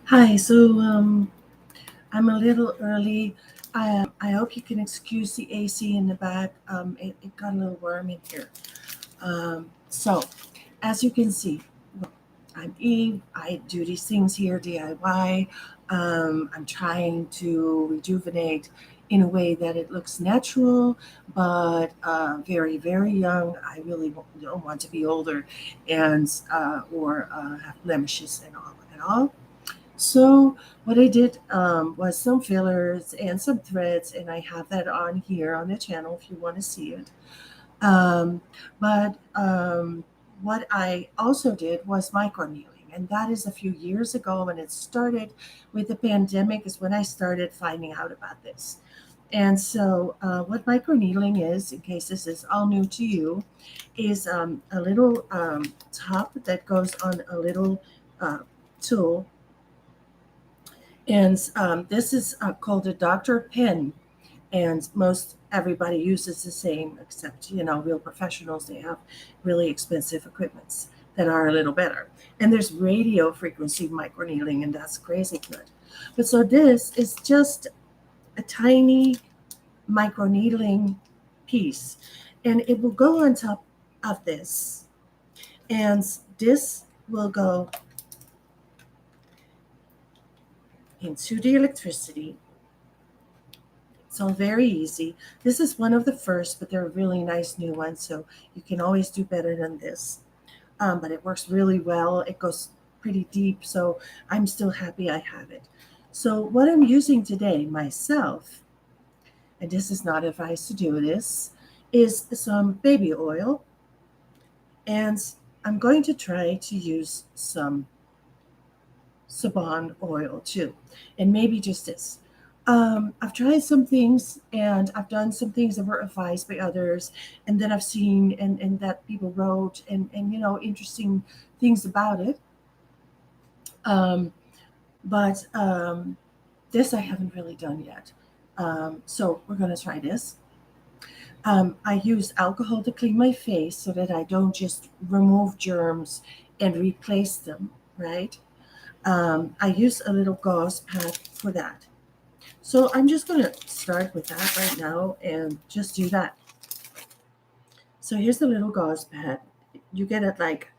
Hi, I'm a little early. I hope you can excuse the AC in the back. It got a little warm in here. As you can see, I'm Eve. I do these things here DIY. I'm trying to rejuvenate in a way that it looks natural, but very, very young. I really don't want to be older and or have blemishes and all. So what I did was some fillers and some threads, and I have that on here on the channel if you want to see it. Um, but what I also did was microneedling, and that is a few years ago when it started with the pandemic is when I started finding out about this. And so, what microneedling is, in case this is all new to you, is a little top that goes on a little uh, tool, and this is called a Dr. Pen, and most everybody uses the same, except real professionals. They have really expensive equipments that are a little better. And there's radio frequency microneedling, and that's crazy good. But so this is just a tiny microneedling piece, and it will go on top of this, and this will go into the electricity. So very easy. This is one of the first, but they're really nice new ones, so you can always do better than this. But it works really well. It goes pretty deep, so I'm still happy I have it. So what I'm using today myself, and this is not advice to do this, is some baby oil, and I'm going to try to use some Saban oil too, and maybe just this. I've tried some things and I've done some things that were advised by others, and then I've seen and that people wrote and interesting things about it. Um, but this I haven't really done yet. So we're gonna try this. I use alcohol to clean my face so that I don't just remove germs and replace them, right? I use a little gauze pad for that. So I'm just going to start with that right now and just do that. So here's the little gauze pad. You get it like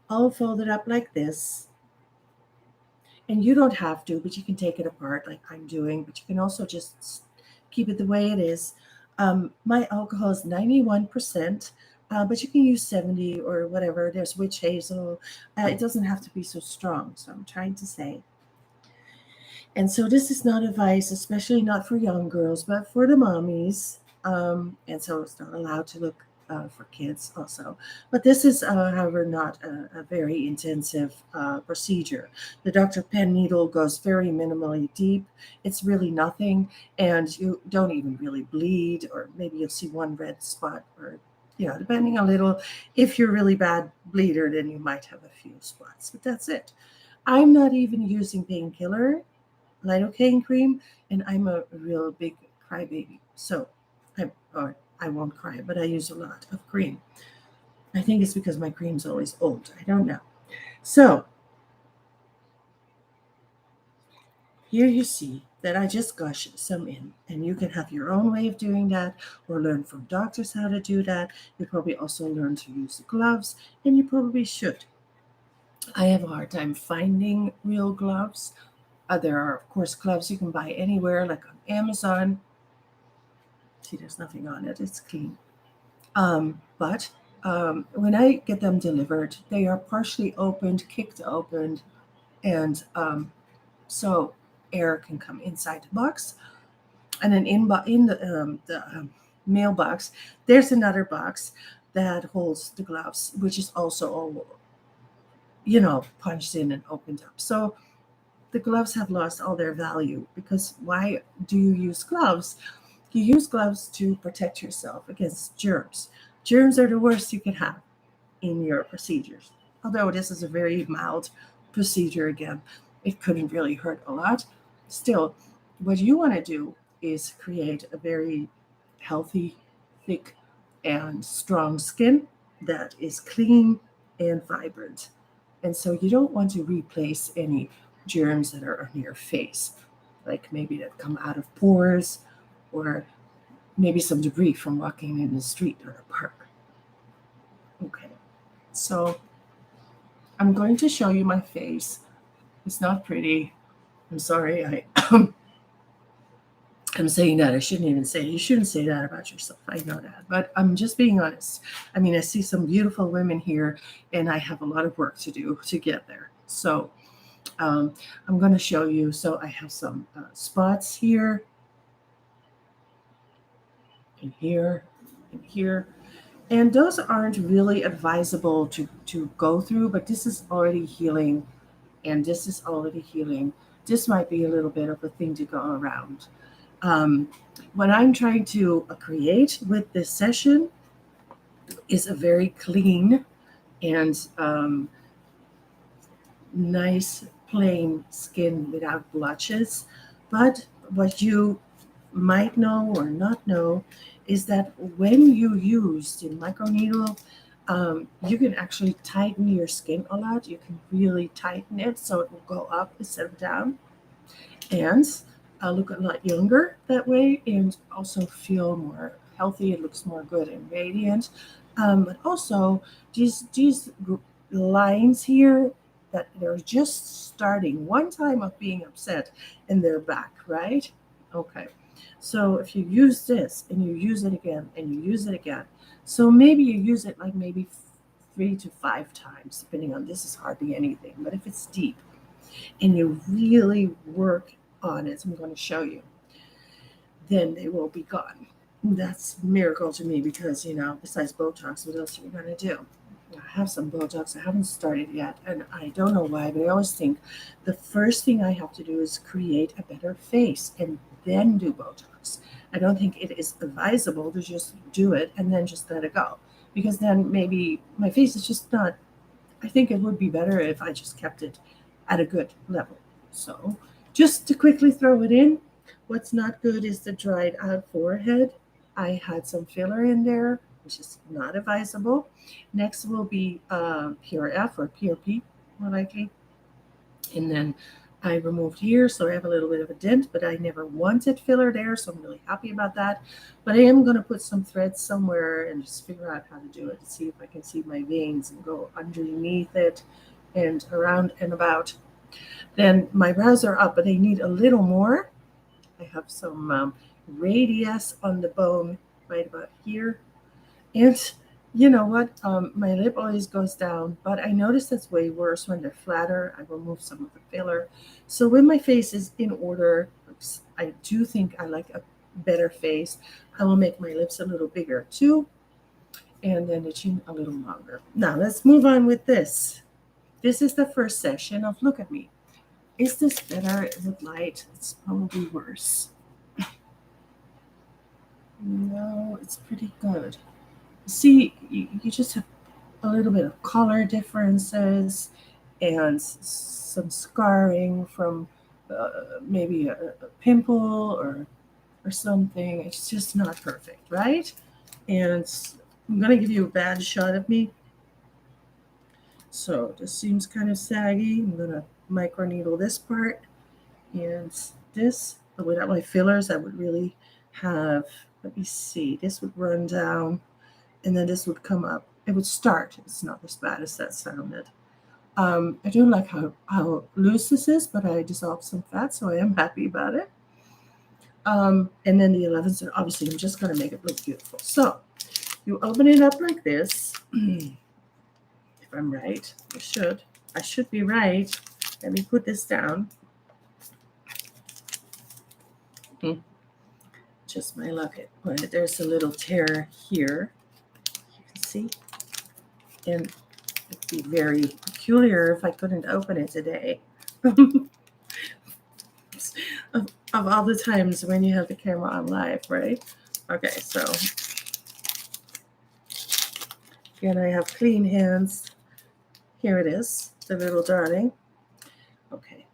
all folded up like this. And you don't have to, but you can take it apart like I'm doing. But you can also just keep it the way it is. My alcohol is 91%, but you can use 70 or whatever. There's witch hazel. It doesn't have to be so strong. So I'm trying to say. And so this is not advice, especially not for young girls, but for the mommies. And so it's not allowed to look for kids also. But this is, however, not a very intensive procedure. The Dr. Pen needle goes very minimally deep. It's really nothing, and you don't even really bleed, or maybe you'll see one red spot, or depending a little. If you're a really bad bleeder, then you might have a few spots, but that's it. I'm not even using painkiller lidocaine cream, and I'm a real big crybaby. So, or I won't cry, but I use a lot of cream. I think it's because my cream's always old. I don't know. So here you see that I just gush some in, and you can have your own way of doing that, or learn from doctors how to do that. You probably also learn to use the gloves, and you probably should. I have a hard time finding real gloves. There are, of course, gloves you can buy anywhere, like on Amazon. See, there's nothing on it, it's clean. But when I get them delivered, they are partially opened, kicked open, and so air can come inside the box. And then in the mailbox, there's another box that holds the gloves, which is also all, punched in and opened up. So the gloves have lost all their value, because why do you use gloves? You use gloves to protect yourself against germs. Germs are the worst you can have in your procedures. Although this is a very mild procedure, again, it couldn't really hurt a lot. Still, what you want to do is create a very healthy, thick, and strong skin that is clean and vibrant. And so you don't want to replace any germs that are on your face, like maybe that come out of pores, or maybe some debris from walking in the street or a park. Okay, so I'm going to show you my face. It's not pretty. I'm sorry. I'm saying that. I shouldn't even say it. You shouldn't say that about yourself. I know that. But I'm just being honest. I mean, I see some beautiful women here, and I have a lot of work to do to get there. So I'm going to show you. So I have some spots here, and here, and here. And those aren't really advisable to go through, but this is already healing, and this is already healing. This might be a little bit of a thing to go around. Um, what I'm trying to create with this session is a very clean and nice, plain skin without blotches. But what you might know or not know is that when you use the microneedle, you can actually tighten your skin a lot. You can really tighten it so it will go up instead of down, and look a lot younger that way, and also feel more healthy. It looks more good and radiant. But also these lines here that they're just starting one time of being upset and they're back, right? Okay. So if you use this and you use it again and you use it again, so maybe you use it like maybe 3 to 5 times, depending on, this is hardly anything. But if it's deep and you really work on it, I'm going to show you, then they will be gone. That's a miracle to me because, besides Botox, what else are you going to do? I have some Botox. I haven't started yet, and I don't know why, but I always think the first thing I have to do is create a better face and then do Botox. I don't think it is advisable to just do it and then just let it go, because then maybe my face is just not. I think it would be better if I just kept it at a good level. So, just to quickly throw it in, what's not good is the dried out forehead. I had some filler in there, which is not advisable. Next will be PRF or PRP, more likely. And then I removed here, so I have a little bit of a dent, but I never wanted filler there, so I'm really happy about that. But I am going to put some threads somewhere and just figure out how to do it, to see if I can see my veins and go underneath it and around and about. Then my brows are up, but I need a little more. I have some radius on the bone right about here. And you know what? My lip always goes down, but I notice that's way worse when they're flatter. I remove some of the filler. So when my face is in order, I do think I like a better face. I will make my lips a little bigger too, and then the chin a little longer. Now let's move on with this. This is the first session of Look at Me. Is this better with light? It's probably worse. No, it's pretty good. See, you just have a little bit of color differences and some scarring from maybe a pimple or something. It's just not perfect, right? And I'm going to give you a bad shot of me. So this seems kind of saggy. I'm going to microneedle this part and this. But without my fillers, I would really have, let me see, this would run down and then this would come up. It would start. It's not as bad as that sounded. I do like how loose this is, but I dissolved some fat, so I am happy about it. And then the 11th, obviously, I'm just going to make it look beautiful. So you open it up like this. If I'm right, I should be right. Let me put this down. Just my luck. There's a little tear here. You can see. And it'd be very peculiar if I couldn't open it today. of all the times when you have the camera on live, right? Okay, so again, I have clean hands. Here it is, the little darling. Okay,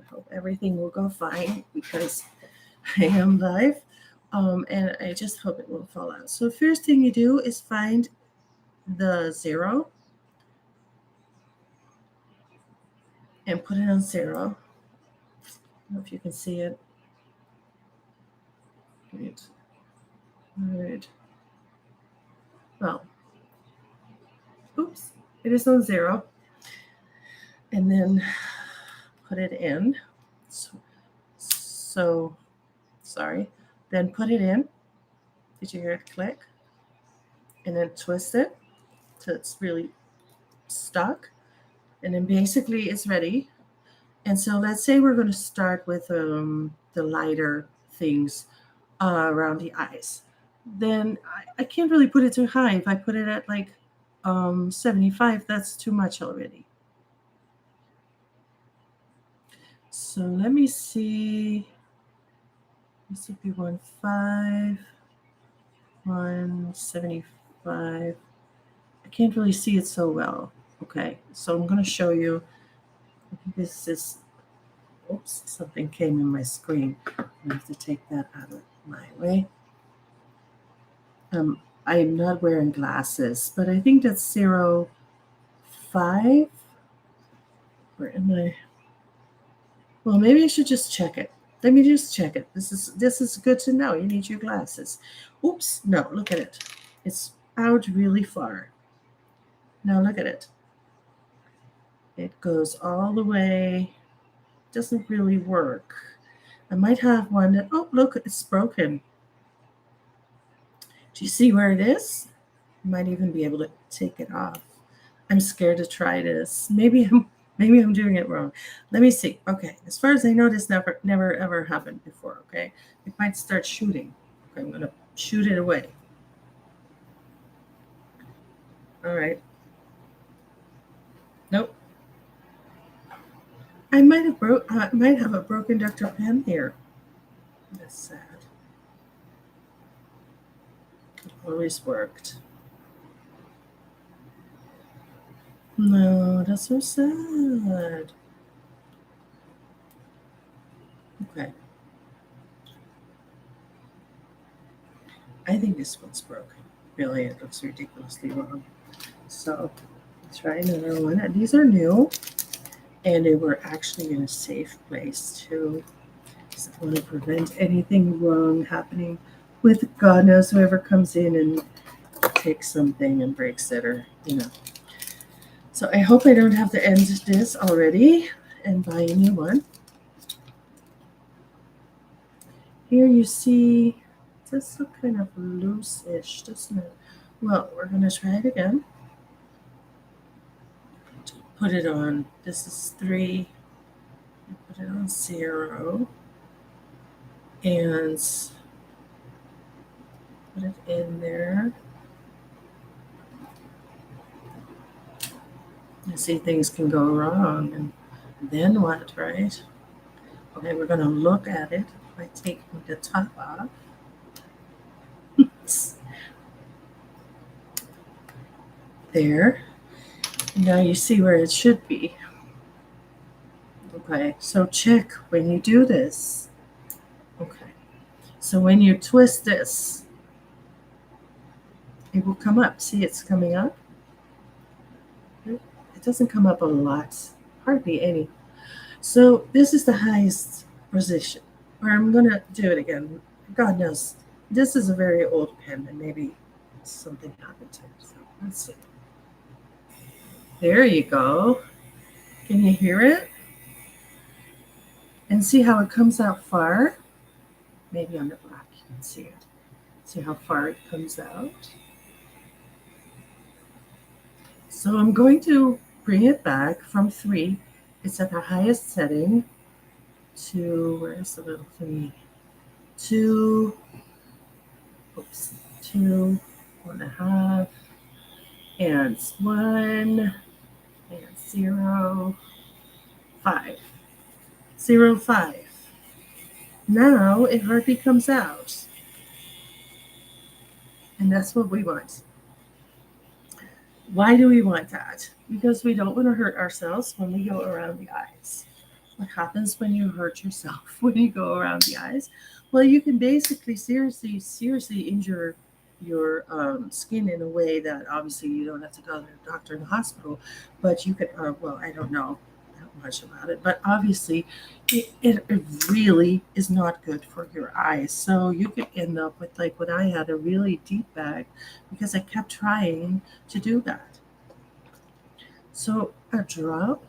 I hope everything will go fine because I am live. And I just hope it won't fall out. So first thing you do is find the 0 and put it on 0. don't know if you can see it. Right. All right. Well, oops, it is on 0. And then put it in. So sorry. Then put it in. Did you hear it click? And then twist it till it's really stuck. And then basically it's ready. And so let's say we're going to start with the lighter things around the eyes. Then I can't really put it too high. If I put it at like 75, that's too much already. So let me see. This would be 1.5, 175. I can't really see it so well. Okay, so I'm going to show you. This is, oops, something came in my screen. I have to take that out of my way. I'm not wearing glasses, but I think that's 0.5. Where am I? Well, maybe I should just check it. Let me just check it. This is good to know. You need your glasses. Oops, no, look at it. It's out really far. Now look at it. It goes all the way. Doesn't really work. I might have one that, oh, look, it's broken. Do you see where it is? I might even be able to take it off. I'm scared to try this. Maybe I'm doing it wrong. Let me see. Okay, as far as I know, this never ever happened before. Okay, it might start shooting. Okay, I'm gonna shoot it away. All right. Nope. I might have a broken Dr. Pen here. That's sad. It always worked. No, that's so sad. Okay. I think this one's broken. Really, it looks ridiculously wrong. So let's try another one. And these are new, and they were actually in a safe place too. Because I want to prevent anything wrong happening with God knows whoever comes in and takes something and breaks it, or you know. So I hope I don't have to end this already and buy a new one. Here you see, this looks kind of loose-ish, doesn't it? Well, we're going to try it again. Put it on, this is 3. Put it on 0. And put it in there. You see, things can go wrong. And then what, right? Okay, we're going to look at it by taking the top off. There. Now you see where it should be. Okay, so check when you do this. Okay, so when you twist this, it will come up. See, it's coming up. It doesn't come up a lot, hardly any. So this is the highest position. Or I'm gonna do it again. God knows, this is a very old pen, and maybe something happened to it. So let's see. There you go. Can you hear it? And see how it comes out far? Maybe on the black you can see it. See how far it comes out? So I'm going to bring it back from 3. It's at the highest setting to, where's the little thingy? 2, oops, 2, 1.5, and 1, and 0, 5. 0, 5. Now it hardly comes out. And that's what we want. Why do we want that? Because we don't want to hurt ourselves when we go around the eyes. What happens when you hurt yourself when you go around the eyes? Well, you can basically seriously injure your skin in a way that obviously you don't have to go to the doctor in the hospital, but you could, well, I don't know. that much about it, but obviously it really is not good for your eyes. So you could end up with like what I had, a really deep bag, because I kept trying to do that. So a drop,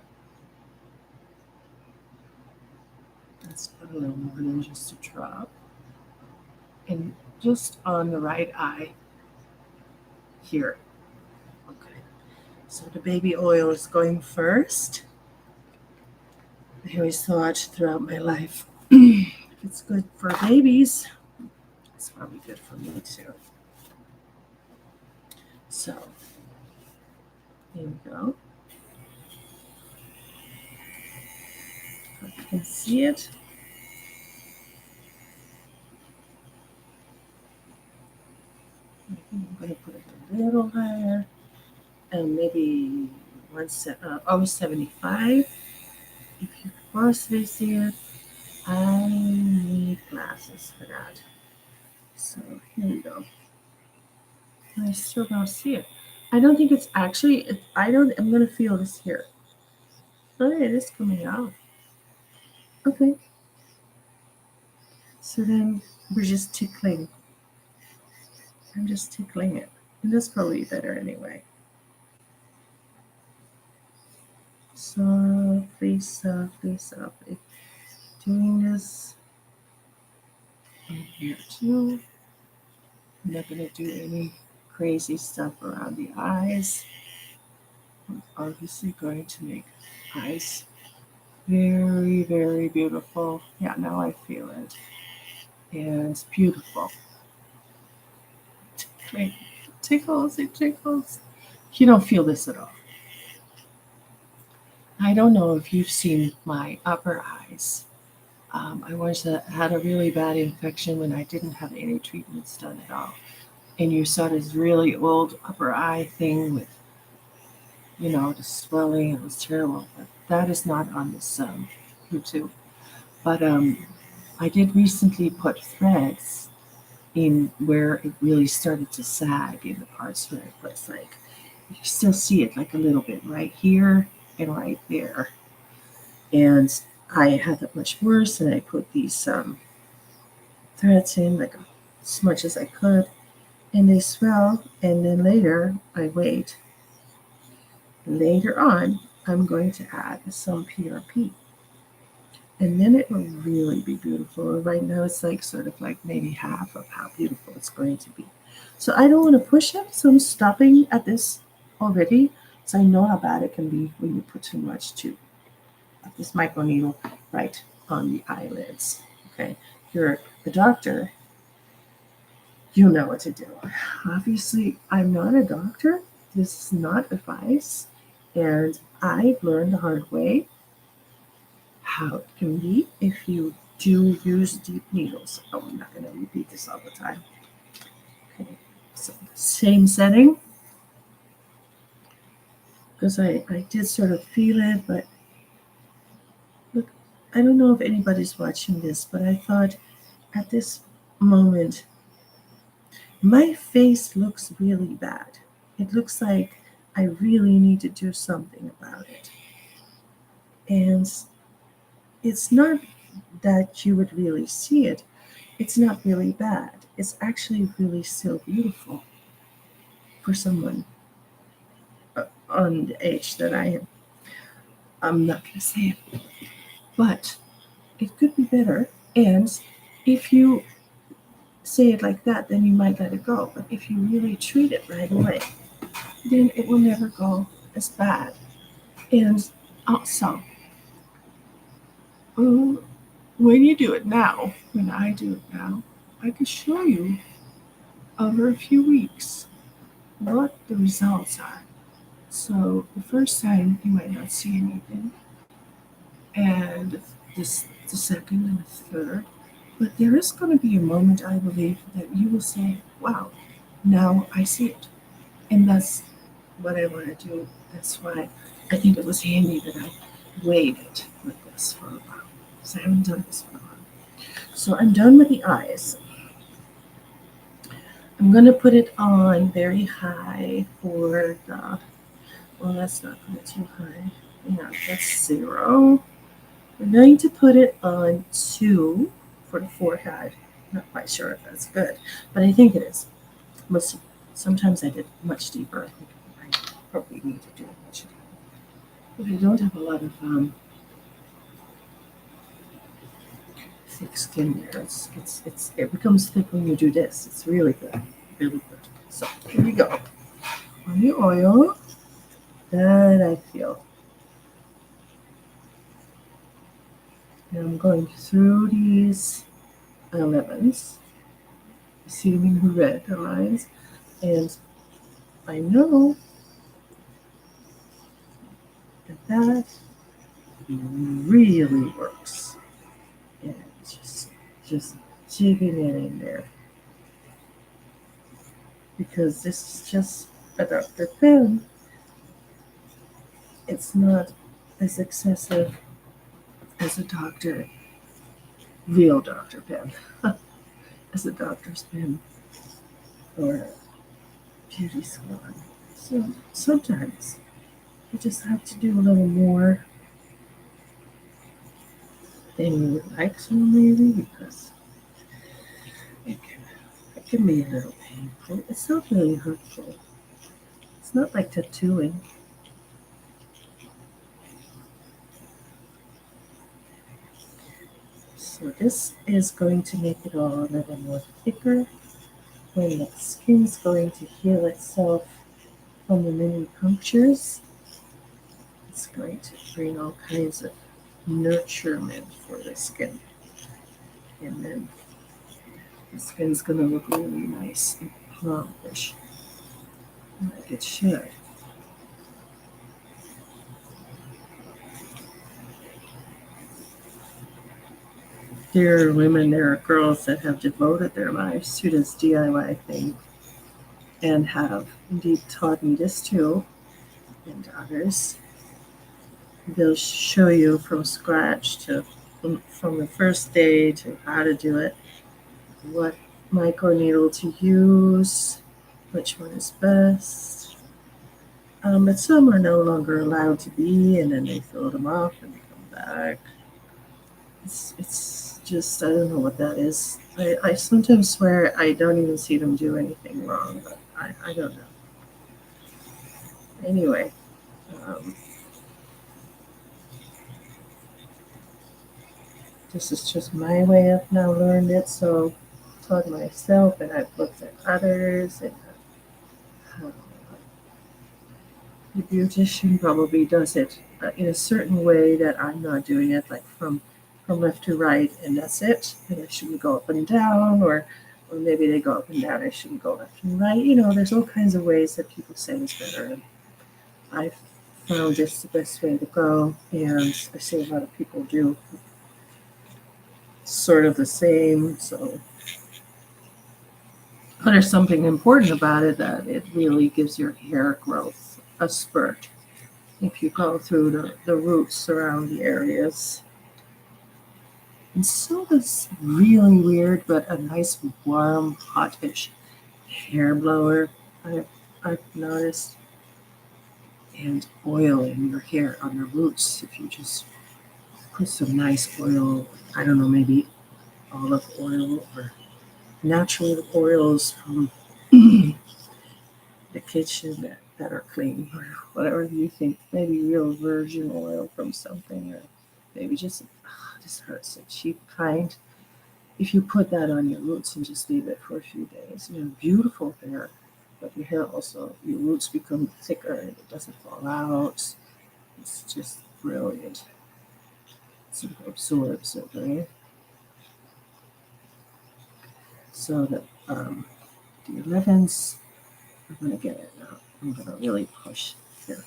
let's put a little more than just a drop, and just on the right eye here. Okay, so the baby oil is going first. I always thought throughout my life, if it's good for babies, it's probably good for me too. So here we go. Hope you can see it. I'm going to put it a little higher, and maybe always 75. If you possibly see it, I need glasses for that. So here we go. I still don't see it. I don't think it's actually. I don't. I'm gonna feel this here. Oh, it is coming out. Okay. So then we're just tickling. I'm just tickling it, and that's probably better anyway. Softly, softly, softly. Doing this in here too. I'm not gonna do any crazy stuff around the eyes. I'm obviously going to make eyes very, very beautiful. Yeah, now I feel it. And it's beautiful. Wait, tickles, it tickles. You don't feel this at all. I don't know if you've seen my upper eyes. I once had a really bad infection when I didn't have any treatments done at all. And you saw this really old upper eye thing with, the swelling. It was terrible. But that is not on this YouTube. But I did recently put threads in where it really started to sag in the parts where it was like, you still see it like a little bit right here and right there. And I had that much worse, and I put these threads in like as much as I could, and they swell. And then later, I wait. Later on, I'm going to add some PRP, and then it will really be beautiful. Right now, it's like sort of like maybe half of how beautiful it's going to be. So I don't want to push it, so I'm stopping at this already. So I know how bad it can be when you put too much too. This microneedle right on the eyelids. Okay, if you're a doctor, you know what to do. Obviously, I'm not a doctor. This is not advice, and I've learned the hard way how it can be if you do use deep needles. Oh, I'm not going to repeat this all the time. Okay, so same setting, because I did sort of feel it, but look, I don't know if anybody's watching this, but I thought at this moment, my face looks really bad. It looks like I really need to do something about it. And it's not that you would really see it, it's not really bad. It's actually really still beautiful for someone on the age that I am. I'm not going to say it, but it could be better. And if you say it like that, then you might let it go. But if you really treat it right away, then it will never go as bad. And also, um, when you do it now, when I do it now, I can show you over a few weeks what the results are. So the first time you might not see anything, and the second and the third, but there is going to be a moment, I believe, that you will say, "Wow, now I see it," and that's what I want to do. That's why I think it was handy that I waited with this for a while, because I haven't done this for a while. So I'm done with the eyes. I'm going to put it on very high for the, well, let's not put it too high. Yeah, that's 0. We're going to put it on 2 for the forehead. Not quite sure if that's good, but I think it is. We'll see. Sometimes I did much deeper. I think I probably need to do it much deeper. But I don't have a lot of thick skin there. It becomes thick when you do this. It's really good, really good. So here we go. On the oil that I feel. And I'm going through these 11s. You see them in red, the lines, and I know that really works. And just jigging it in there because this is just a Dr. Pen. It's not as excessive as a real Dr. Pen, as a doctor's pen or a beauty salon. So sometimes you just have to do a little more than you would like to, maybe, because it can be a little painful. It's not really hurtful. It's not like tattooing. So this is going to make it all a little more thicker when the skin's going to heal itself from the many punctures. It's going to bring all kinds of nurturement for the skin. And then the skin's going to look really nice and plumpish, like it should. There are women, there are girls that have devoted their lives to this DIY thing and have indeed taught me this too, and others. They'll show you from scratch from the first day to how to do it, what microneedle to use, which one is best. But some are no longer allowed to be, and then they throw them off and they come back. It's just, I don't know what that is. I sometimes swear I don't even see them do anything wrong, but I don't know. Anyway, this is just my way. I've now learned it, so I've taught myself, and I've looked at others, and the beautician probably does it in a certain way that I'm not doing it, like from left to right, and that's it. And I shouldn't go up and down, or maybe they go up and down. I shouldn't go left and right. There's all kinds of ways that people say is better, and I've found this the best way to go, and I see a lot of people do sort of the same. So, but there's something important about it, that it really gives your hair growth a spurt if you go through the roots around the areas. And so that's really weird, but a nice warm, hotish hair blower I've noticed, and oil in your hair on the roots. If you just put some nice oil, I don't know, maybe olive oil or natural oils from the kitchen that are clean, or whatever you think, maybe real virgin oil from something, or maybe just hurts a cheap kind. If you put that on your roots and just leave it for a few days, you have beautiful hair, but your hair also, your roots become thicker and it doesn't fall out. It's just brilliant. It absorbs it, right? So the 11s, I'm going to get it now. I'm going to really push here.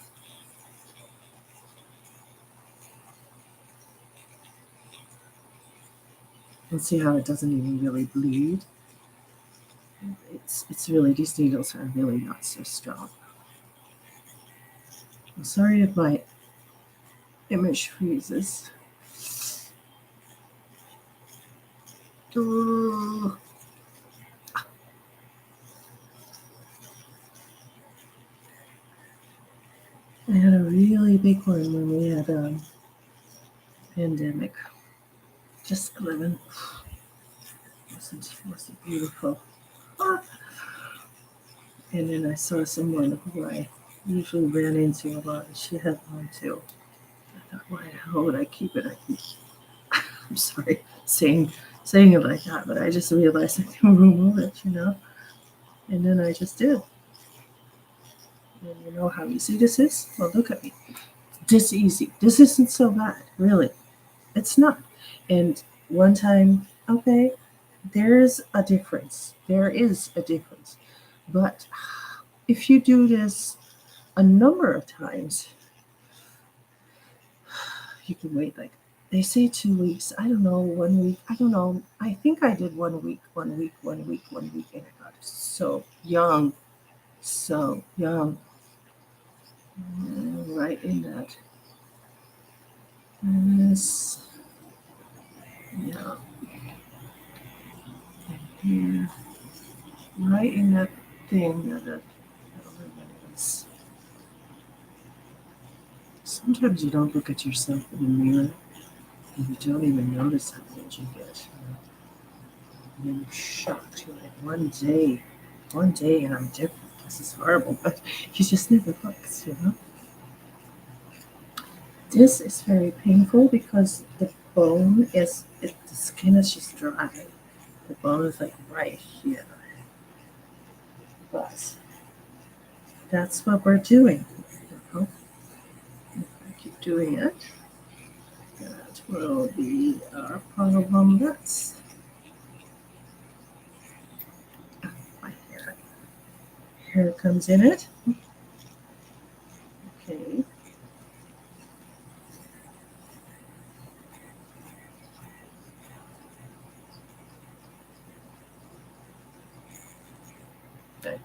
And see how it doesn't even really bleed. It's really, these needles are really not so strong. I'm sorry if my image freezes. Ooh. I had a really big one when we had a pandemic. Just living. Wasn't beautiful. Ah. And then I saw someone who I usually ran into a lot, and she had one too. I thought, why the hell would I keep it? I'm sorry saying it like that, but I just realized I can remove it. And then I just did. And you know how easy this is? Well, look at me. This easy. This isn't so bad, really. It's not. And one time, okay, there's a difference. There is a difference. But if you do this a number of times, you can wait like they say 2 weeks. I don't know, 1 week. I don't know. I think I did 1 week, 1 week, 1 week, 1 week, and I got so young, so young. Right in that. Yes. Yeah. Yeah. Right in that thing that is. Sometimes you don't look at yourself in the mirror and you don't even notice how old you get. And then you're shocked. You're like, one day, and I'm different. This is horrible, but you just never look. This is very painful because the skin is just dry. The bone is like right here. But that's what we're doing. If I keep doing it, that will be our problem. That's my hair. Hair comes in it. Okay. Okay.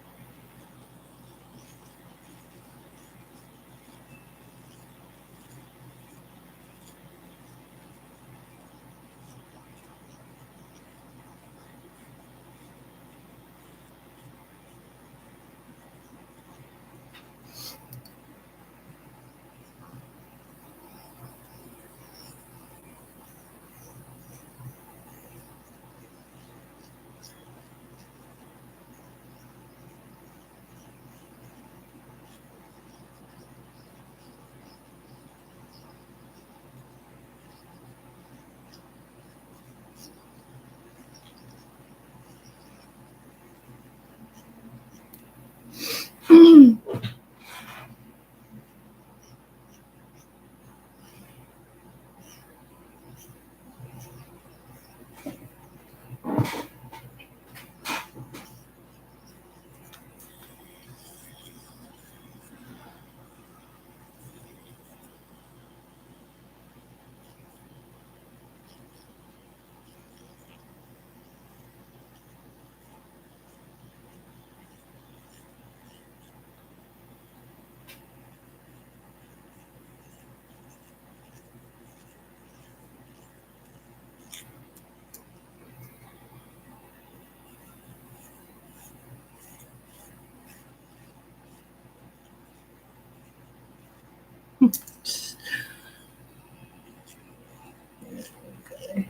Okay.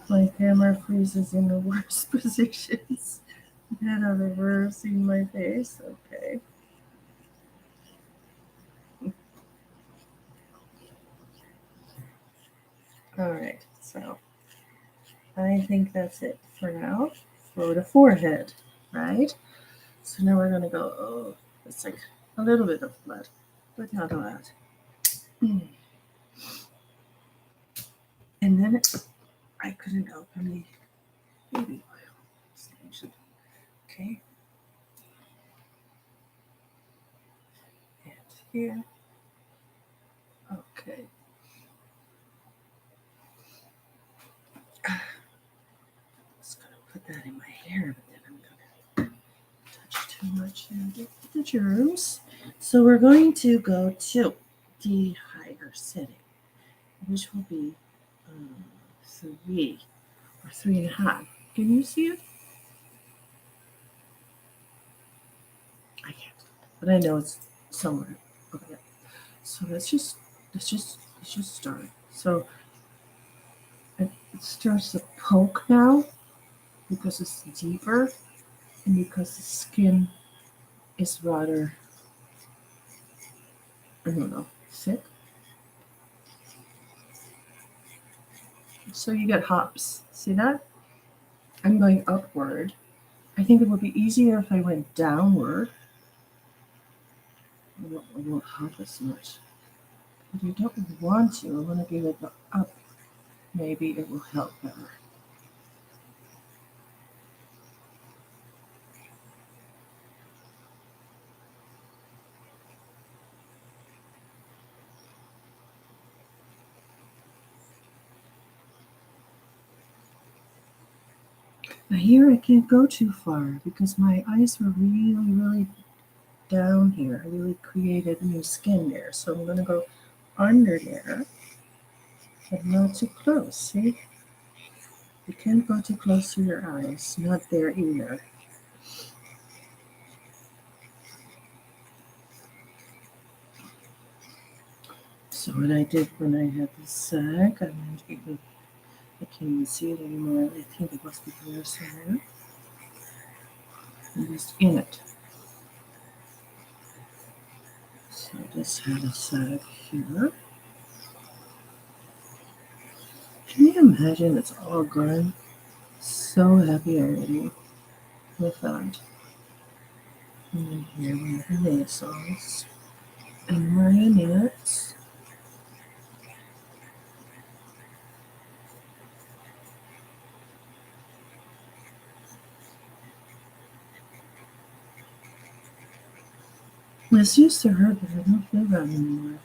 My camera freezes in the worst positions that I've ever seen my face. Okay. All right. So I think that's it for now for the forehead, right? So now we're gonna go. Oh, it's like a little bit of blood, but not a lot. And then I couldn't open the baby oil. Okay, and here. Okay. Just gonna put that in my hair, but then I'm gonna touch too much and get the germs. So we're going to go to the higher setting, which will be 3 or 3.5. Can you see it? I can't, but I know it's somewhere. Okay. So let's just start. So it starts to poke now because it's deeper and because the skin is rather, I don't know, thick. So you get hops. See that? I'm going upward. I think it would be easier if I went downward. I won't hop as much. But I don't want to. I want to give it up. Maybe it will help better. Now here I can't go too far because my eyes were really, really down here. I really created new skin there. So I'm going to go under there, but not too close. See? You can't go too close to your eyes. Not there either. So what I did when I had the sag, I can't even see it anymore. I think it must be here somewhere. I'm just in it. So this had a sag here. Can you imagine it's all gone? So happy already with that. And then here we have the nasals and marionettes. This used to hurt, but I don't feel that anymore.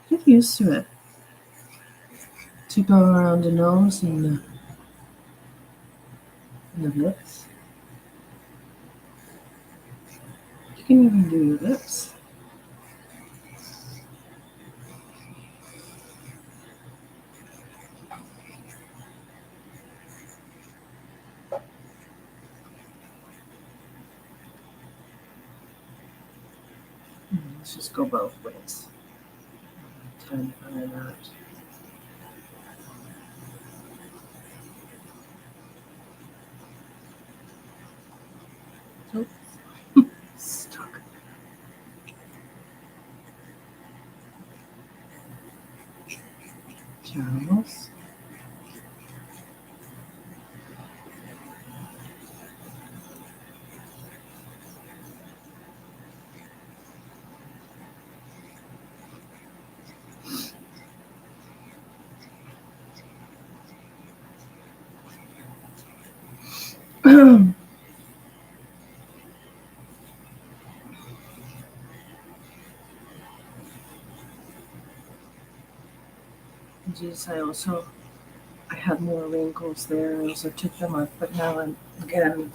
Get used to it. To go around the nose and the lips. You can even do your lips. Let's just go both ways. Time to find out. Nope. Stuck. Caramels. Geez, I had more wrinkles there. I also took them off, but now I'm again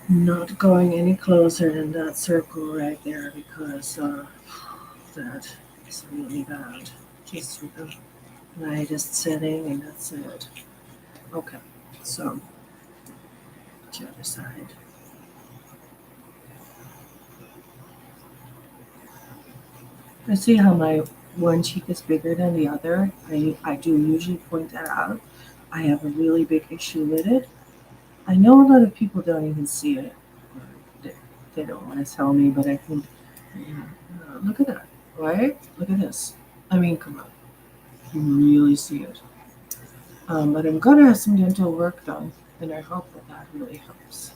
not going any closer than that circle right there because that is really bad. Just with the lightest setting, and that's it. Okay, so the other side. I see how my one cheek is bigger than the other. I do usually point that out. I have a really big issue with it. I know a lot of people don't even see it. They, they don't want to tell me, but I think, yeah, look at that, right? Look at this. I mean, come on. You really see it. But I'm going to have some dental work done, and I hope that that really helps.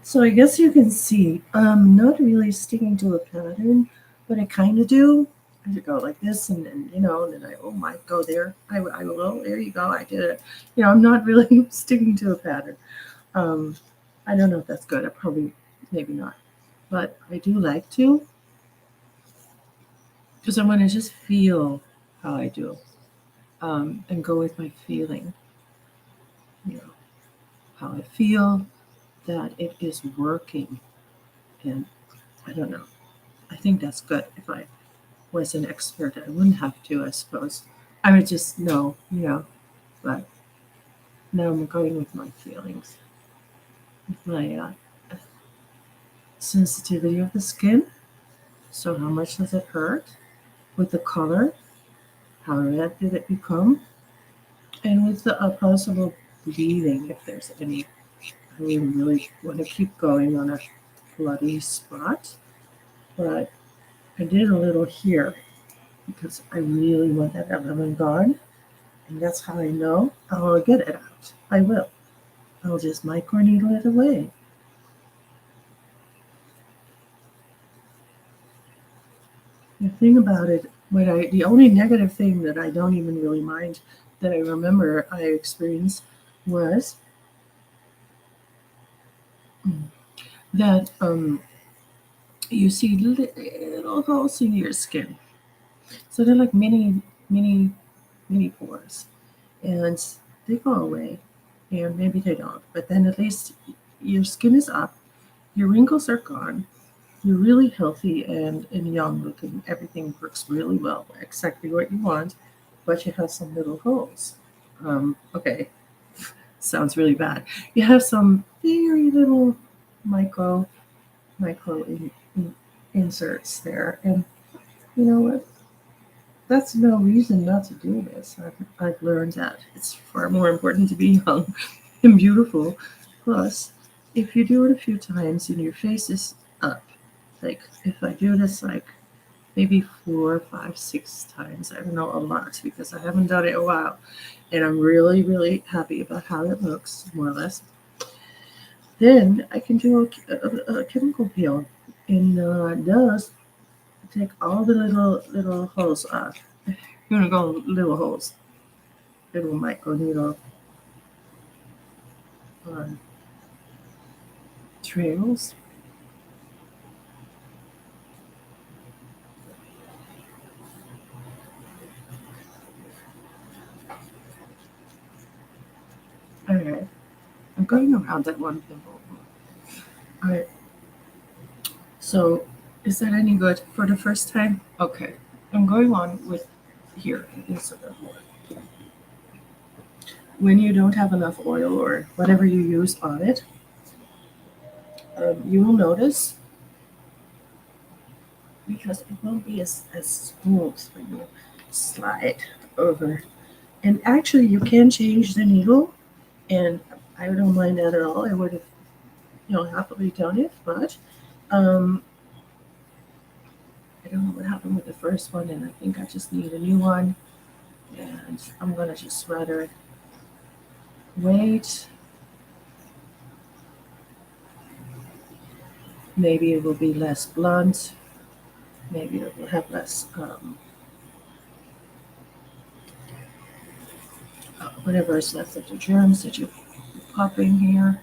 So I guess you can see I'm not really sticking to a pattern, but I kind of do. I just go like this, and then and then I might go there. I will go there. You go. I did it. I'm not really sticking to a pattern. Um, I don't know if that's good. I probably maybe not, but I do like to because I want to just feel how I do and go with my feeling. You know how I feel that it is working, and I don't know. I think that's good. If I was an expert, I wouldn't have to. I suppose I would just know. But now I'm going with my feelings, with my sensitivity of the skin. So how much does it hurt? With the color, how red did it become? And with the possible bleeding, if there's any. I really want to keep going on a bloody spot, but I did a little here because I really want that element gone, and that's how I know I'll get it out. I will. I'll just microneedle it away. The thing about it, the only negative thing that I don't even really mind that I remember I experienced was that you see little holes in your skin. So they're like mini pores, and they go away, and maybe they don't. But then at least your skin is up, your wrinkles are gone, you're really healthy and young looking. Everything works really well, exactly what you want, but you have some little holes. Okay, sounds really bad. You have some very little micro micro inserts there, and you know what? That's no reason not to do this. I've learned that it's far more important to be young and beautiful. Plus, if you do it a few times and your face is up, like if I do this like maybe 4, 5, 6 times, I don't know, a lot because I haven't done it in a while, and I'm really, really happy about how it looks, more or less. Then I can do a chemical peel, and it does take all the little holes off. You're gonna go little holes, little micro needle on trails. All right, I'm going around that one pimple. All right, so is that any good for the first time? Okay, I'm going on with here. This when you don't have enough oil or whatever you use on it, you will notice because it won't be as smooth when you slide over. And actually, you can change the needle, and I don't mind that at all. I would have, happily done it, but um, I don't know what happened with the first one, and I think I just need a new one. And I'm gonna just rather wait. Maybe it will be less blunt. Maybe it will have less whatever is left of the germs that you're popping here.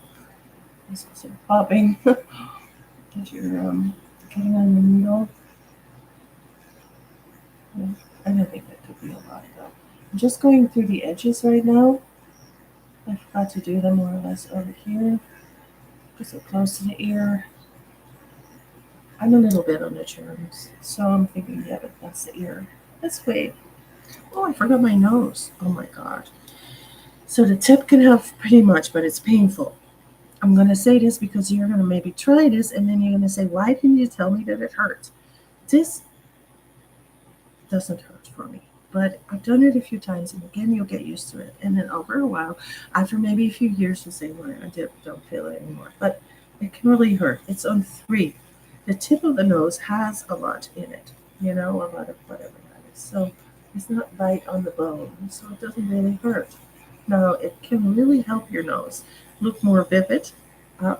This is popping that you're getting on the needle. Yeah, I don't think that could be a lot though. I'm just going through the edges right now. I forgot to do them more or less over here because they're close to the ear. I'm a little bit on the germs, so I'm thinking, yeah, but that's the ear. Let's wait. Oh, I forgot my nose. Oh my god. So the tip can have pretty much, but it's painful. I'm gonna say this because you're gonna maybe try this, and then you're gonna say, "Why didn't you tell me that it hurts?" This doesn't hurt for me, but I've done it a few times, and again, you'll get used to it. And then over a while, after maybe a few years, you'll say, "Well, don't feel it anymore." But it can really hurt. It's on three. The tip of the nose has a lot in it, a lot of whatever that is. So it's not bite on the bone, so it doesn't really hurt. Now, it can really help your nose look more vivid, uh,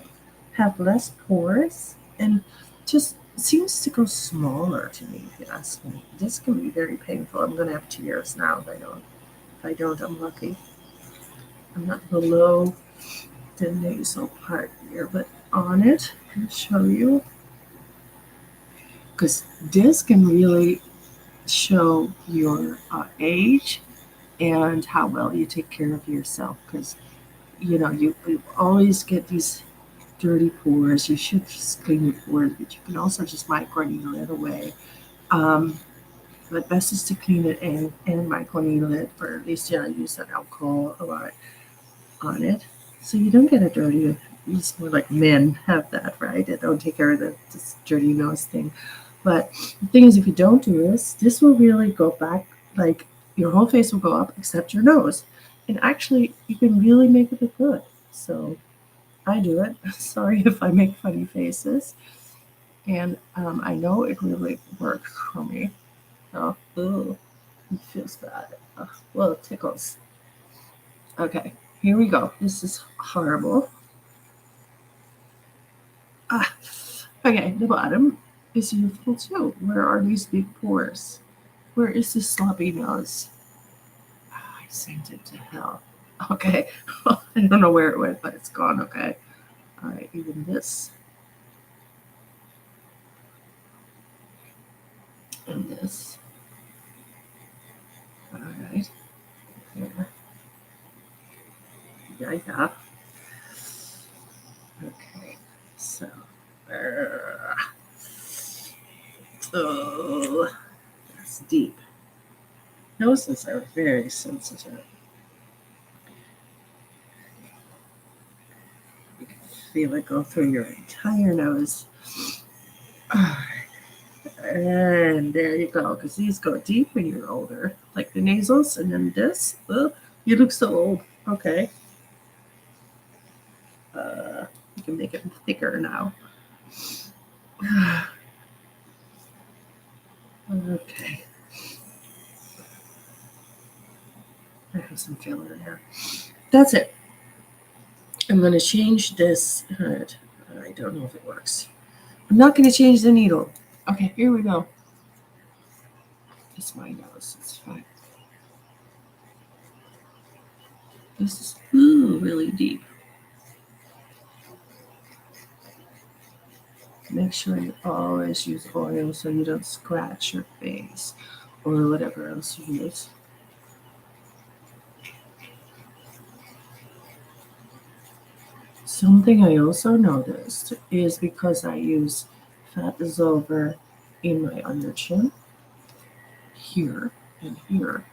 have less pores and just seems to go smaller to me, if you ask me. This can be very painful. I'm going to have tears now if I don't. If I don't, I'm lucky. I'm not below the nasal part here, but on it, I'll show you. Because this can really show your age and how well you take care of yourself. Because, you always get these dirty pores. You should just clean your pores, but you can also just microneedle it away. Um, but best is to clean it and microneedle it, or at least use that alcohol a lot on it, so you don't get a dirty. It's more like men have that, right? They don't take care of this dirty nose thing. But the thing is, if you don't do this will really go back. Like your whole face will go up except your nose, and actually, you can really make it look good. So I do it. Sorry if I make funny faces. And I know it really works for me. Oh, ooh, it feels bad. Well, it tickles. Okay, here we go. This is horrible. Ah, okay, the bottom is youthful too. Where are these big pores? Where is this sloppy nose? I sent it to hell. Okay, I don't know where it went, but it's gone. Okay, all right, even this and this. All right, here. Yeah. Okay, so. Uh, oh, that's deep. Noses are very sensitive. You can feel it go through your entire nose. And there you go, because these go deep when you're older, like the nasals, and then this. You look so old. Okay. You can make it thicker now. Okay. I have some filler here. That's it. I'm going to change this. I don't know if it works. I'm not going to change the needle. Okay, here we go. It's my nose. It's fine. This is really deep. Make sure you always use oil so you don't scratch your face or whatever else you use. Something I also noticed is because I use fat dissolver in my under chin, here and here,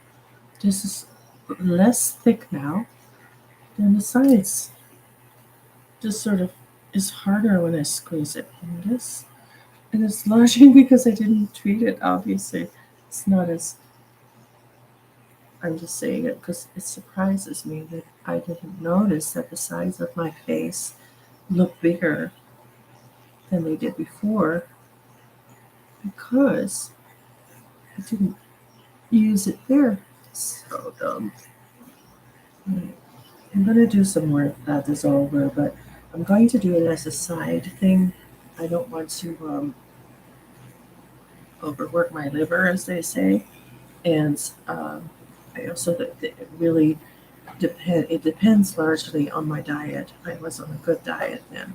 this is less thick now than the sides. This sort of is harder when I squeeze it in this. And it's largely because I didn't treat it, obviously. It's not as, I'm just saying it because it surprises me that I didn't notice that the sides of my face look bigger than they did before because I didn't use it there. So dumb. I'm going to do some more of that dissolver, but I'm going to do it as a side thing. I don't want to overwork my liver, as they say. And I also it really it depends largely on my diet. I was on a good diet then,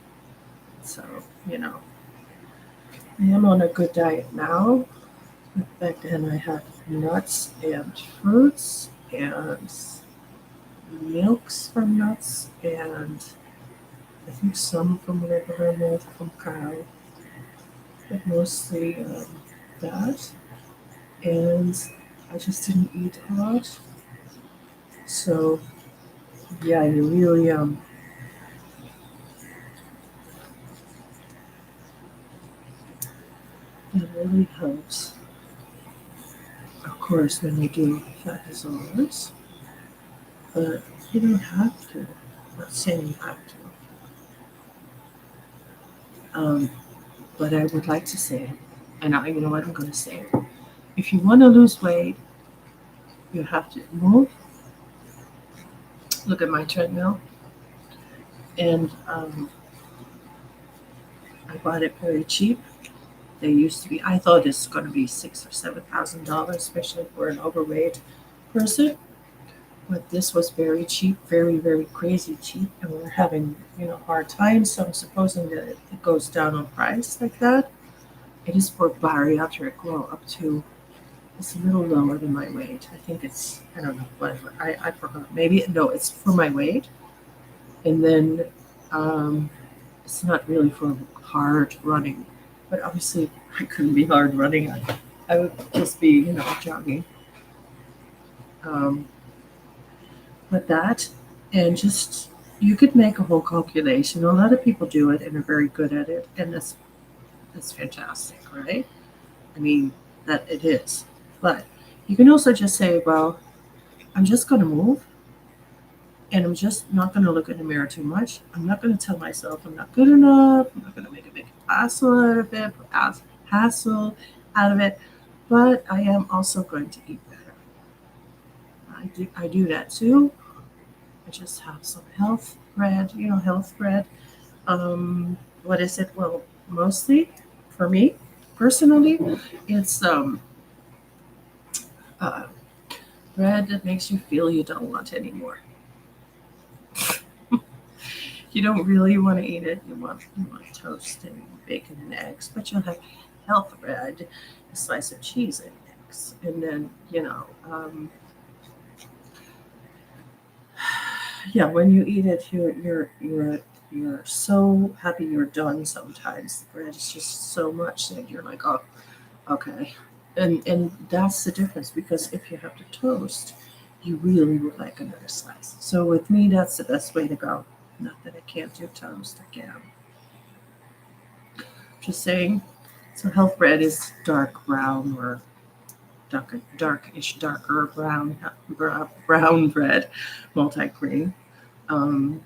so I am on a good diet now. Back then, I had nuts and fruits and milks from nuts and I think some from regular milk from cow, but mostly that. And I just didn't eat a lot. So yeah, it really helps. Of course, when you do fat dissolvers, but you don't have to. I'm not saying you have to. But I would like to say, and you know what I'm going to say. If you want to lose weight, you have to move. Look at my treadmill, and I bought it very cheap. They used to be. I thought this was going to be $6,000 or $7,000, especially for an overweight person. But this was very cheap, very, very crazy cheap, and we're having hard times. So I'm supposing that it goes down on price like that. It is for bariatric, well, up to, it's a little lower than my weight. I think it's, I don't know, whatever. I forgot. Maybe, no, it's for my weight. And then um, it's not really for hard running. But obviously, I couldn't be hard running. I would just be, jogging. Um, but that, and just, you could make a whole calculation. A lot of people do it and are very good at it. And that's fantastic, right? I mean, that it is. But you can also just say, well, I'm just going to move and I'm just not going to look in the mirror too much. I'm not going to tell myself I'm not good enough. I'm not going to make a big hassle out of it, but I am also going to eat better. I do that too. I just have some health bread, health bread. What is it? Well, mostly for me personally, it's uh, bread that makes you feel you don't want anymore. You don't really want to eat it. You want toast and bacon and eggs, but you'll have health bread, a slice of cheese and eggs, and then yeah, when you eat it, you're so happy you're done. Sometimes the bread is just so much that you're like, oh, okay, and that's the difference because if you have the toast, you really would like another slice. So with me, that's the best way to go. Not that I can't do toast, I can. Just saying. So health bread is dark brown or darker brown bread, multi-grain. Um,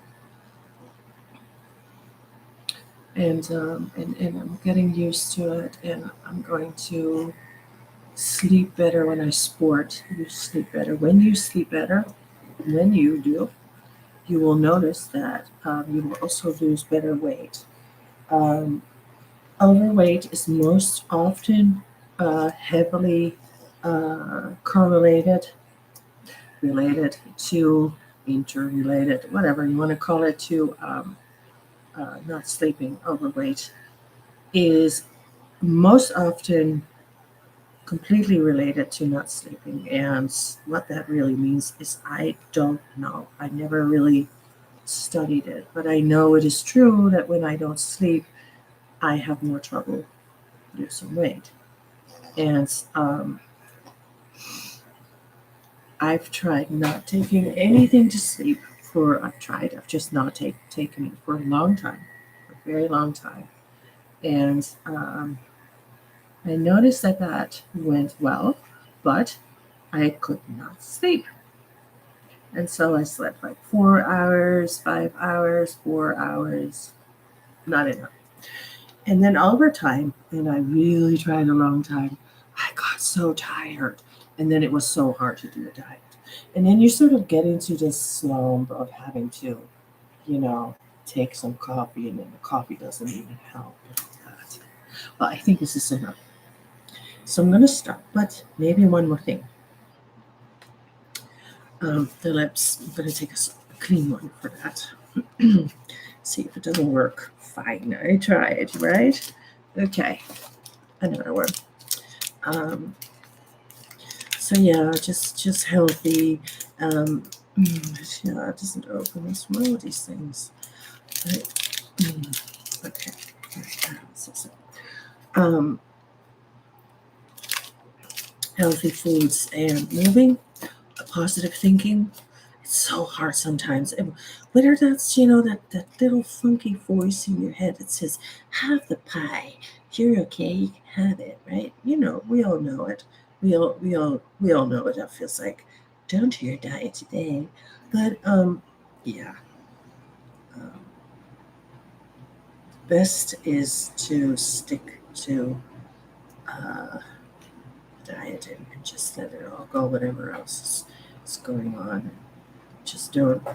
and I'm getting used to it, and I'm going to sleep better when I sport. You sleep better. When you sleep better, when you do, you will notice that you will also lose better weight. Um, Overweight is most often heavily correlated, related to, interrelated, whatever you want to call it, to not sleeping. Overweight is most often completely related to not sleeping. And what that really means is I don't know. I never really studied it, but I know it is true that when I don't sleep, I have more trouble losing weight. And I've tried not taking anything to sleep I've just not taken it for a long time, for a very long time. And I noticed that went well, but I could not sleep. And so I slept like 4 hours, 5 hours, 4 hours, not enough. And then over time, and I really tried a long time, I got so tired. And then it was so hard to do a diet. And then you sort of get into this slump of having to, you know, take some coffee, and then the coffee doesn't even help with that. Well, I think this is enough. So I'm going to stop, but maybe one more thing. The lips, I'm going to take a clean one for that. See if it doesn't work. Fine, I tried, right? Okay, another one. Um, so yeah, just healthy. Um, yeah, it doesn't open. What's wrong with these things? Right. Okay. Um, Healthy foods and moving, positive thinking. It's so hard sometimes. And whether that's, that little funky voice in your head that says, have the pie. You're okay, you can have it, right? We all know it. We all know what that feels like. Don't do your diet today. But yeah. Um, Best is to stick to diet and just let it all go, whatever else is going on. Just don't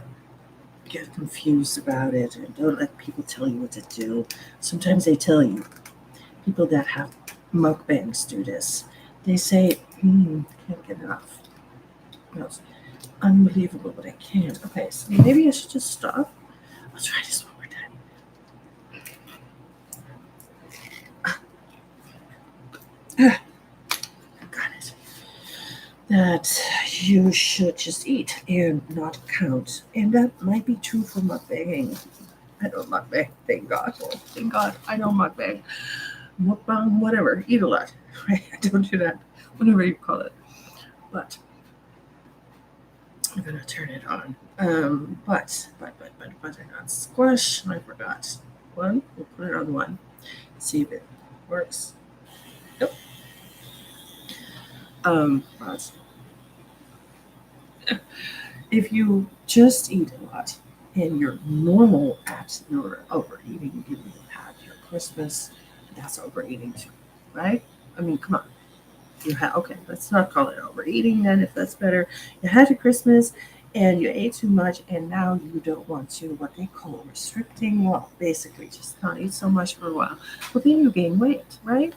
get confused about it and don't let people tell you what to do. Sometimes they tell you, people that have mukbangs do this. They say, can't get enough. No, it's unbelievable, but I can't. Okay, so maybe I should just stop. I'll try this one more time. Got it. That you should just eat and not count. And that might be true for mukbang. I don't mukbang, thank God. Oh, thank God, I don't mukbang. Mukbang, whatever, eat a lot. Right? I don't do that, whatever you call it. But I'm gonna turn it on. But I got squash. I forgot one. We'll put it on one. See if it works. Nope. But if you just eat a lot and you're normal at your overeating, you had your Christmas, that's overeating too, right? I mean, come on. You had okay. Let's not call it overeating then, if that's better. You had your Christmas and you ate too much, and now you don't want to what they call restricting. Well, basically, just not eat so much for a while. Well, then you gain weight, right?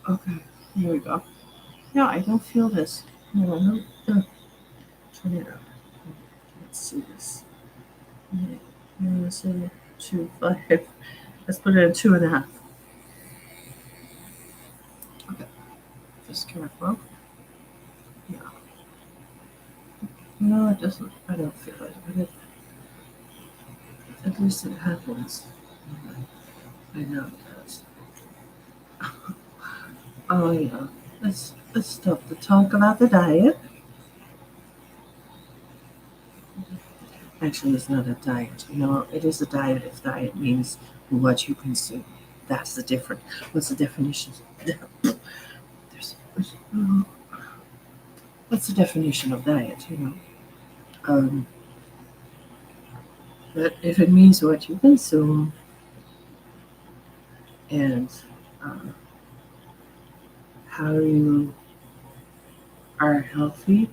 Okay, here we go. Yeah, I don't feel this. No, no, no. Turn it up. Let's see this. So 2.5. Let's put it at 2.5. Okay, just careful. Yeah. No, it doesn't. I don't feel it. But at least it happens. I know it does. Oh yeah. Let's stop the talk about the diet. Actually, it's not a diet. It is a diet if diet means what you consume. That's the difference. What's the definition? There's, what's the definition of diet? Um, but if it means what you consume and uh, how you are healthy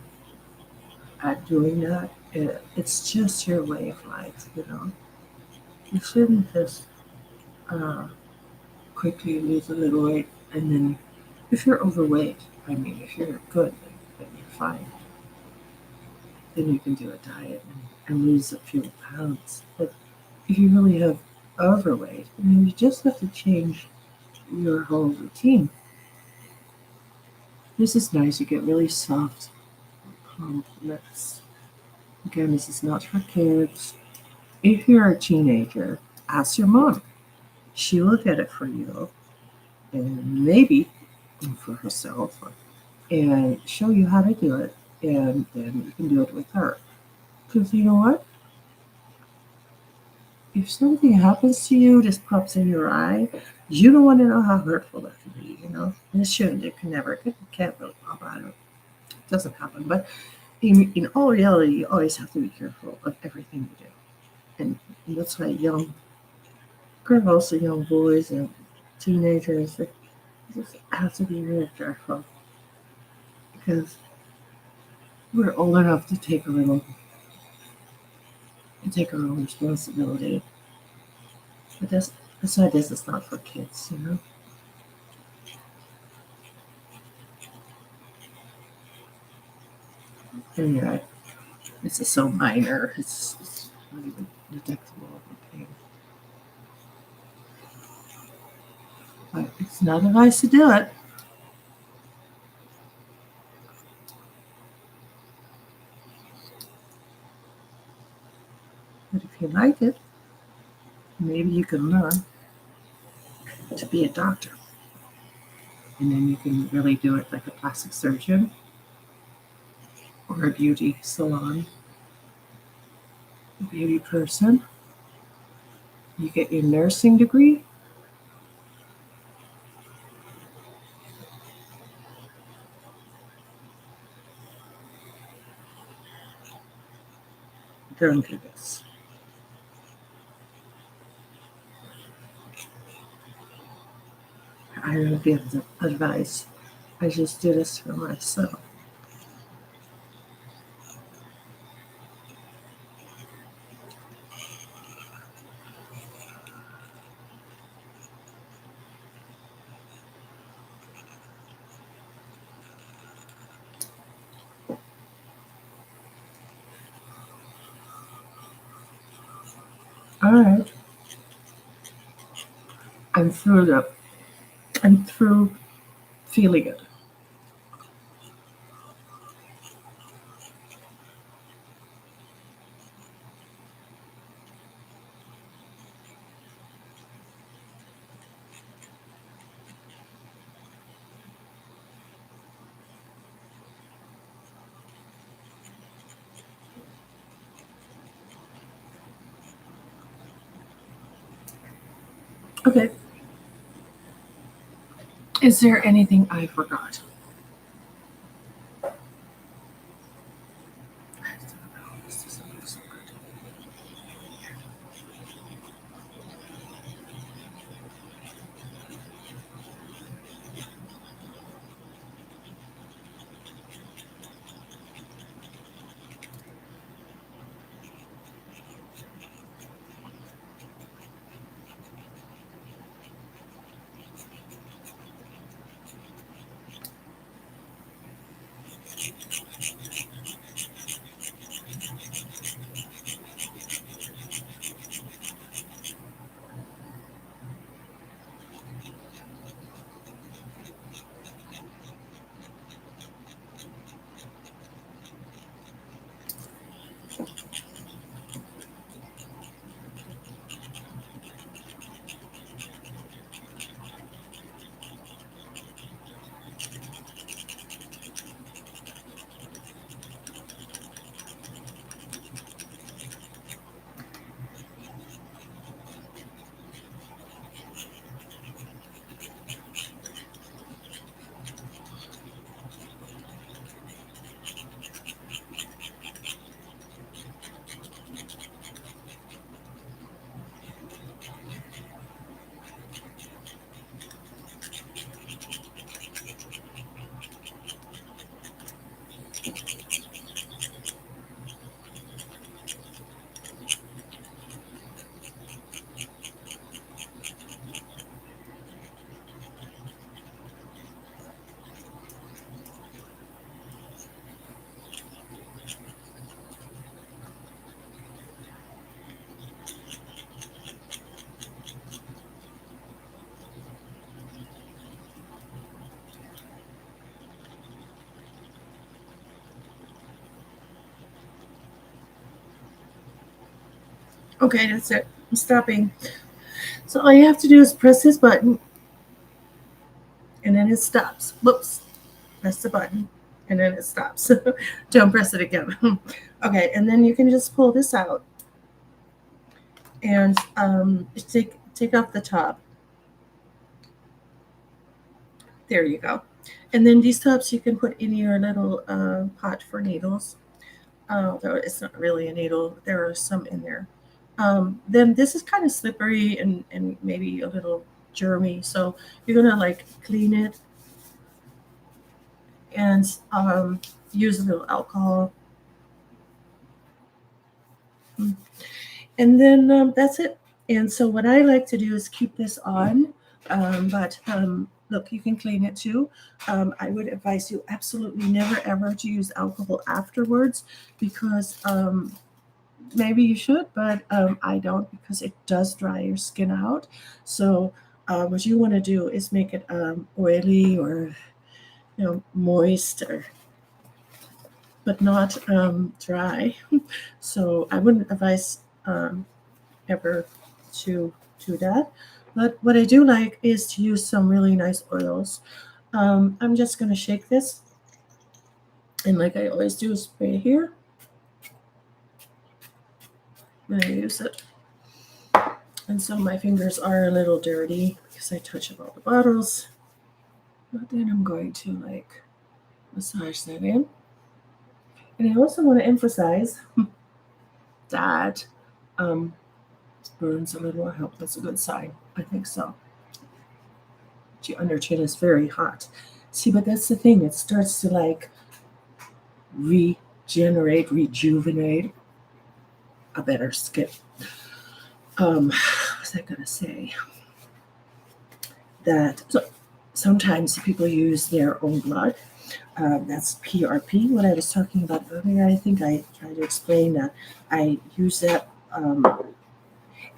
at doing that, it's just your way of life. You shouldn't just uh, quickly lose a little weight and then, if you're overweight, I mean, if you're good, then you're fine. Then you can do a diet and lose a few pounds. But if you really have overweight, I mean, you just have to change your whole routine. This is nice. You get really soft nuts. Again, this is not for kids. If you're a teenager, ask your mom. She will get it for you, and maybe for herself, and show you how to do it, and then you can do it with her. Because you know what? If something happens to you, this pops in your eye, you don't want to know how hurtful that can be. And it shouldn't, it can never, it can't really pop out. It doesn't happen. But in all reality, you always have to be careful of everything you do. And that's why young girls and young boys and teenagers, they just have to be really careful. Because we're old enough to take a little, and take our own responsibility. But that's why this is not for kids. Anyway, this is so minor. It's not even detectable. Okay. But it's not advice to do it. But if you like it, maybe you can learn to be a doctor. And then you can really do it like a plastic surgeon or a beauty salon, a beauty person. You get your nursing degree. Don't do this. I don't give the advice. I just do this for myself. All right. I'm through the. I'm through feeling it. Okay. Is there anything I forgot? Okay, that's it. I'm stopping. So all you have to do is press this button, and then it stops. Whoops. Press the button, and then it stops. Don't press it again. Okay, and then you can just pull this out and take off the top. There you go. And then these tops you can put in your little pot for needles. Though it's not really a needle, there are some in there. Then this is kind of slippery and maybe a little germy, so you're gonna like clean it and use a little alcohol. And then that's it. And so what I like to do is keep this on, but look, you can clean it too. I would advise you absolutely never ever to use alcohol afterwards because maybe you should, but I don't because it does dry your skin out. So what you want to do is make it oily or moist, or but not dry. So I wouldn't advise ever to do that. But what I do like is to use some really nice oils. I'm just going to shake this, and like I always do, spray here. And I use it. And so my fingers are a little dirty because I touch up all the bottles. But then I'm going to like massage that in. And I also want to emphasize that burns a little. I hope that's a good sign. I think so. Your under chin is very hot. See, but that's the thing. It starts to like regenerate, rejuvenate a better skin. What was I gonna say? That so sometimes people use their own blood. That's PRP. What I was talking about earlier. I think I tried to explain that I use that.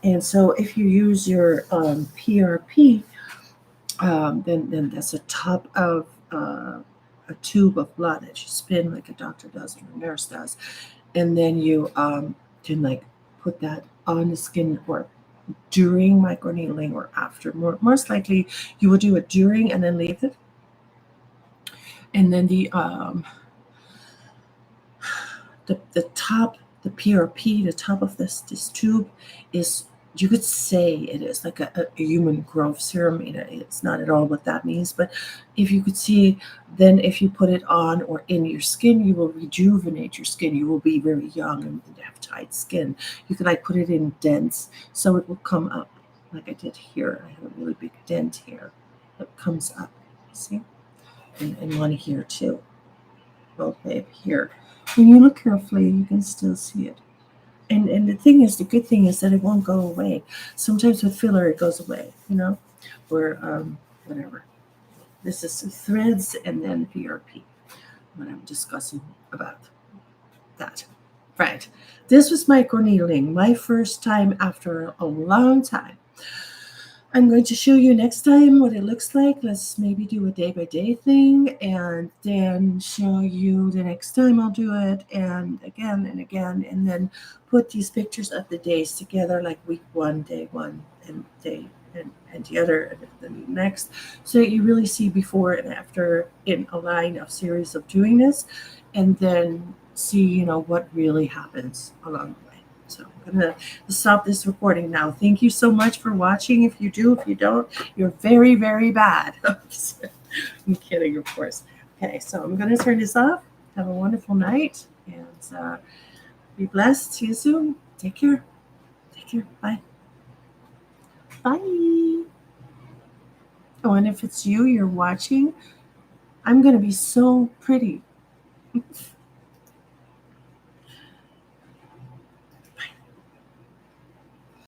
And so if you use your PRP, then that's a top of a tube of blood that you spin like a doctor does or a nurse does, and then you can like put that on the skin or during microneedling or after. Most likely you will do it during and then leave it, and then the top, the PRP, the top of this tube is, you could say it is like a human growth serum. It's not at all what that means, but if you could see, then if you put it on or in your skin, you will rejuvenate your skin. You will be very young and have tight skin. You could like put it in dents, so it will come up like I did here. I have a really big dent here that comes up, you see, and one here too, both way up here. When you look carefully, you can still see it. And the thing is, the good thing is that it won't go away. Sometimes with filler, it goes away, or whatever. This is threads and then PRP when I'm discussing about that. Right. This was microneedling, my first time after a long time. I'm going to show you next time what it looks like. Let's maybe do a day by day thing and then show you the next time I'll do it and again, and then put these pictures of the days together, like week 1, day 1, and day and the other and the next, so that you really see before and after in a line of series of doing this, and then see what really happens along the way. So I'm going to stop this recording now. Thank you so much for watching. If you do, if you don't, you're very, very bad. I'm kidding, of course. Okay, so I'm going to turn this off. Have a wonderful night and be blessed. See you soon. Take care. Take care. Bye. Bye. Oh, and if it's you're watching, I'm going to be so pretty.